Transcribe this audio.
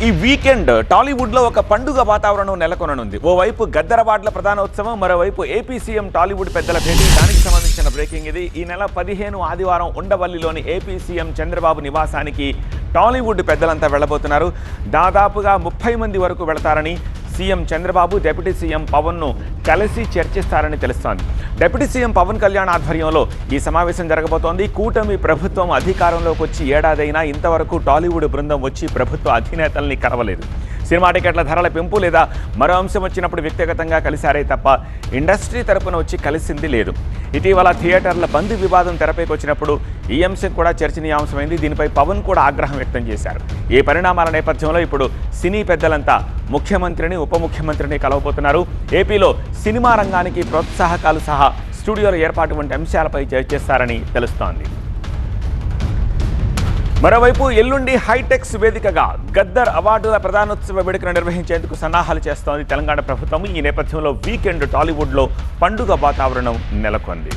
ఈ వీకెండ్ టాలీవుడ్లో ఒక పండుగ వాతావరణం నెలకొననుంది. ఓవైపు గద్దర్ అవార్డుల ప్రధానోత్సవం, మరోవైపు ఏపీ సీఎం టాలీవుడ్ పెద్దల భేటీ. దానికి సంబంధించిన బ్రేకింగ్ ఇది. ఈ నెల 15 ఆదివారం ఉండవల్లిలోని ఏపీ సీఎం చంద్రబాబు నివాసానికి టాలీవుడ్ పెద్దలంతా వెళ్లబోతున్నారు. దాదాపుగా 30 మంది వరకు వెళతారని సీఎం చంద్రబాబు డిప్యూటీ సీఎం పవన్ను కలిసి చర్చిస్తారని తెలుస్తోంది. డిప్యూటీ సీఎం పవన్ కళ్యాణ్ ఆధ్వర్యంలో ఈ సమావేశం జరగబోతోంది. కూటమి ప్రభుత్వం అధికారంలోకి వచ్చి ఏడాదైనా ఇంతవరకు టాలీవుడ్ బృందం వచ్చి ప్రభుత్వ అధినేతల్ని కలవలేదు. సినిమా టికెట్ల ధరల పెంపు లేదా మరో అంశం వచ్చినప్పుడు వ్యక్తిగతంగా కలిశారే తప్ప ఇండస్ట్రీ తరపున వచ్చి కలిసింది లేదు. ఇటీవల థియేటర్ల బంద్ వివాదం తెరపైకి వచ్చినప్పుడు ఈ అంశం కూడా చర్చనీయాంశమైంది. దీనిపై పవన్ కూడా ఆగ్రహం వ్యక్తం చేశారు. ఈ పరిణామాల నేపథ్యంలో ఇప్పుడు సినీ పెద్దలంతా ముఖ్యమంత్రిని, ఉప ముఖ్యమంత్రిని కలవబోతున్నారు. ఏపీలో సినిమా రంగానికి ప్రోత్సాహకాలు సహా స్టూడియోల ఏర్పాటు వంటి అంశాలపై చర్చిస్తారని తెలుస్తోంది. మరోవైపు ఎల్లుండి హైటెక్స్ వేదికగా గద్దర్ అవార్డుల ప్రధానోత్సవ వేడుకను నిర్వహించేందుకు సన్నాహాలు చేస్తోంది తెలంగాణ ప్రభుత్వం. ఈ నేపథ్యంలో వీకెండ్ టాలీవుడ్లో పండుగ వాతావరణం నెలకొంది.